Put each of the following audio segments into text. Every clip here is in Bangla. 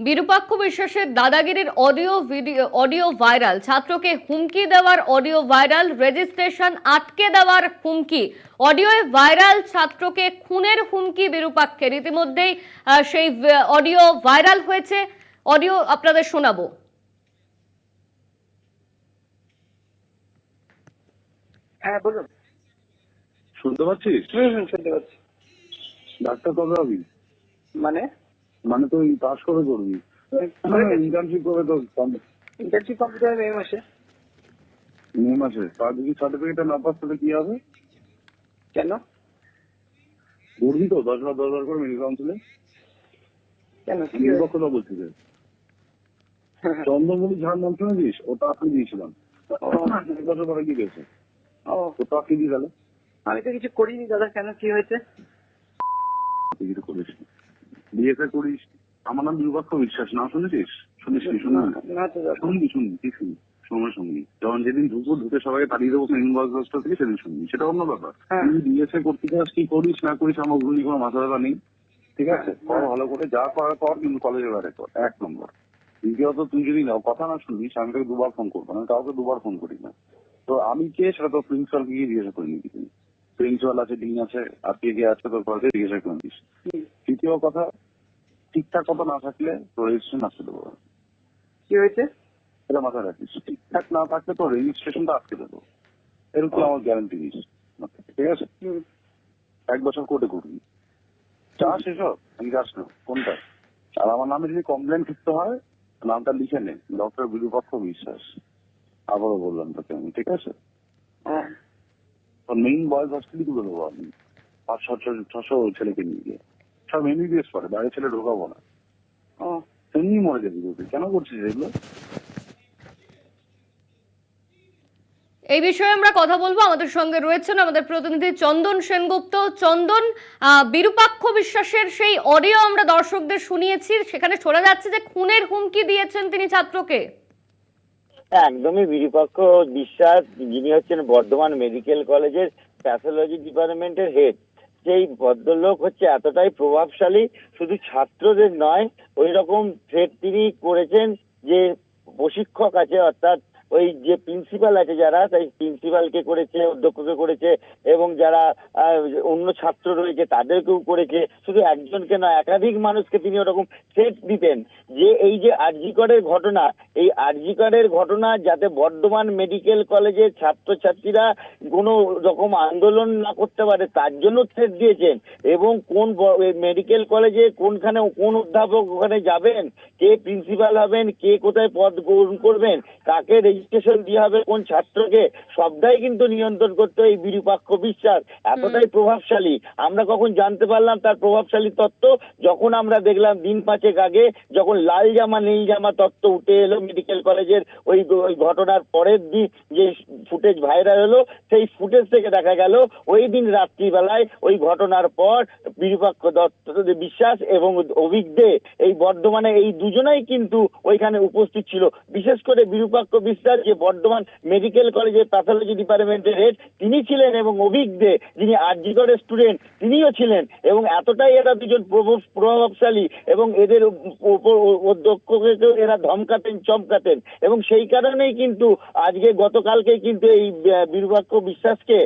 বিরূপাক্ষ বিশ্বাসের দাদাগিরির অডিও ভাইরাল, ছাত্রকে হুমকি দেওয়ার অডিও ভাইরাল, রেজিস্ট্রেশন আটকে দেওয়ার হুমকি, অডিও ভাইরাল, ছাত্রকে খুনের হুমকি বিরূপাক্ষের। ইতিমধ্যেই সেই অডিও ভাইরাল হয়েছে, অডিও আপনাদের শোনাবো। হ্যাঁ বলুন। শুনতে পাচ্ছিস? শুনতে পাচ্ছি। ডাক্তার কবে হবি? মানে মানে তুই পাস কবে করবি? ইন্টার্নশিপ কবে তো? ইন্টার্নশিপ কমপ্লিট হবে মে মাসে। মে মাসে? তার যদি সার্টিফিকেট না পাস তাহলে কি হবে? কেন? করবি তো 10 বার করে মেডিকেল কাউন্সিলে? কেন নির্পক্ষতা বলছি যে চন্দ্রমণি ঝাড় নাম শুনেছিস? ওটা আপনি দিয়েছিলাম 1 বছর পরে কি গেছে? ওটা আপনি দিয়ে গেলে আমি তো কিছু করিনি দাদা। কেন, কি হয়েছে? কিছু করিস বিএসএ করিস। আমার নাম বিরূপাক্ষ বিশ্বাস, না শুনেছিস? শুনিস কি? শুনবি কি শুনি সময় শুনবি। যখন যেদিন ঢুকে সবাইকে তাড়িয়ে দেবো মেন বস থেকে, সেদিন শুনবি, সেটা অন্য ব্যাপার। তুই বিএসএ করতে চাস কি করিস না করিস আমার ওগুলো নিয়ে কোনো মাথা ব্যথা নেই, ঠিক আছে? ভালো করে যা করার কর, কিন্তু কলেজের বাইরে কর, 1 নম্বর। দ্বিতীয়ত তুই যদি কথা না শুনবিস, আমি তোকে 2 বার ফোন করবো, আমি কাউকে 2 বার ফোন করি না। তো আমি কে সেটা তো প্রিন্সিপালকে গিয়ে জিজ্ঞাসা করে নিবি। প্রিন্সিপাল আছে, ডিন আছে, আর কে কে আছে তোর কলেজে জিজ্ঞাসা করে নিস। তৃতীয় কথা, ঠিকঠাক কথা না থাকলে তোর রেজিস্ট্রেশন আটকে দেবো। কি হয়েছে এটা মাথায় রাখিস, ঠিকঠাক না থাকলে তোর রেজিস্ট্রেশনটা আটকে দেবো, এরকম আমার গ্যারান্টি দিস, ঠিক আছে? 1 বছর কোর্টে করবি, চাস এসব? আমি যাস না কোনটা? আর আমার নামে যদি কমপ্লেন করতে হয়, নামটা লিখে নে, ডক্টর বিরূপাক্ষ বিশ্বাস। আবারও বললাম তোকে আমি, ঠিক আছে? মেইন বয়েজ হস্টেলই তুলে দেবো আমি, 500-600 ছেলেকে নিয়ে গিয়ে। সব এমবিবিএস করে, বাইরে ছেলে ঢোকাবো না। এমনি মরে যাবি তুই, কেন করছিস এগুলো? এই বিষয়ে আমরা কথা বলবো। আমাদের সঙ্গে রয়েছেন আমাদের প্রতিনিধি চন্দন সেনগুপ্ত। চন্দন, বিরূপাক্ষ বিশ্বাসের সেই অডিও আমরা দর্শকদের শুনিয়েছি, সেখানে শোনা যাচ্ছে যে খুনের হুমকি দিয়েছেন তিনি ছাত্রকে। একদমই বিরূপাক্ষ বিশ্বাস, যিনি হচ্ছেন বর্ধমান মেডিকেল কলেজের প্যাথোলজি ডিপার্টমেন্টের হেড, সেই ভদ্রলোক হচ্ছে এতটাই প্রভাবশালী, শুধু ছাত্রদের নয়, ওই রকম থ্রেট তিনি করেছেন যে প্রশিক্ষক আছে, অর্থাৎ ওই যে প্রিন্সিপাল আছে, যারা সেই প্রিন্সিপালকে করেছে, অধ্যক্ষকে করেছে, এবং যারা অন্য ছাত্র রয়েছে তাদেরকেও করেছে। শুধু একজনকে নয়, একাধিক মানুষকে তিনি ওরকম থ্রেট দিতেন যে এই যে আরজিকরের ঘটনা, এই আরজিকরের ঘটনা যাতে বর্ধমান মেডিকেল কলেজের ছাত্রছাত্রীরা কোনো রকম আন্দোলন না করতে পারে, তার জন্য থ্রেট দিয়েছেন। এবং কোন মেডিকেল কলেজে কোনখানে কোন অধ্যাপক ওখানে যাবেন, কে প্রিন্সিপাল হবেন, কে কোথায় পদ গ্রহণ করবেন, কাকে রেজিস্ট্রেশন দিয়ে হবে, কোন ছাত্রকে, সবটাই কিন্তু নিয়ন্ত্রণ করতে এই বিরূপাক্ষ বিশ্বাস। এতটাই প্রভাবশালী। আমরা কখন জানতে পারলাম তার প্রভাবশালী তত্ত্ব? যখন আমরা দেখলাম দিন 5 আগে, যখন লাল জামা নীল জামা তত্ত্ব উঠে এলো মেডিকেল কলেজের ওই ঘটনার পরের দিন, যে ফুটেজ ভাইরাল হলো, সেই ফুটেজ থেকে দেখা গেল ওই দিন রাত্রিবেলায় ওই ঘটনার পর বিরূপাক্ষ বিশ্বাস এবং অভিক দে, এই বর্ধমানে এই দুজনাই কিন্তু ওইখানে উপস্থিত ছিল। বিশেষ করে বিরূপাক্ষ বিশ্বাস, যে বর্ধমান মেডিকেল কলেজের প্যাথোলজি ডিপার্টমেন্টের হেড, তিনি ছিলেন, এবং অভিক দে, যিনি আরজিকরের স্টুডেন্ট, তিনিও ছিলেন। এবং এতটাই এরা দুজন প্রভাবশালী, এবং এদের অধ্যক্ষকে এরা ধমকাতেন, চমকাতেন, এবং সেই কারণেই কিন্তু আজকে গতকালকে কিন্তু এই বিরূপাক্ষ বিশ্বাসকে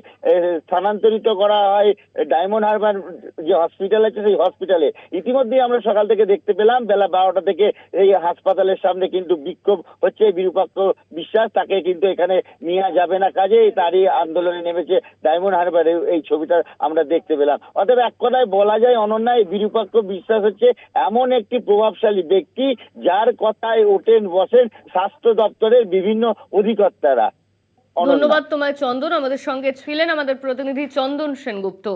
স্থানান্তরিত করা হয় ডায়মন্ড হারবার যে হসপিটাল আছে, সেই হসপিটালে। ইতিমধ্যেই আমরা সকাল থেকে দেখতে পেলাম বেলা 12টা থেকে এই হাসপাতালের সামনে কিন্তু বিক্ষোভ হচ্ছে। বিরূপাক্ষ বিশ্বাস, তাকে কিন্তু এখানে নেওয়া যাবে না কাজে, তারই আন্দোলনে নেমেছে ডায়মন্ড হারবারে, এই ছবিটা আমরা দেখতে পেলাম। অতএব এক কথায় বলা যায় অনন্যায়, বিরূপাক্ষ বিশ্বাস হচ্ছে এমন একটি প্রভাবশালী ব্যক্তি, যার কথায় ওঠেন বসেন স্বাস্থ্য দপ্তরের বিভিন্ন অধিকর্তারা। ধন্যবাদ তোমায় চন্দন, আমাদের সঙ্গে ছিলেন আমাদের প্রতিনিধি চন্দন সেনগুপ্ত।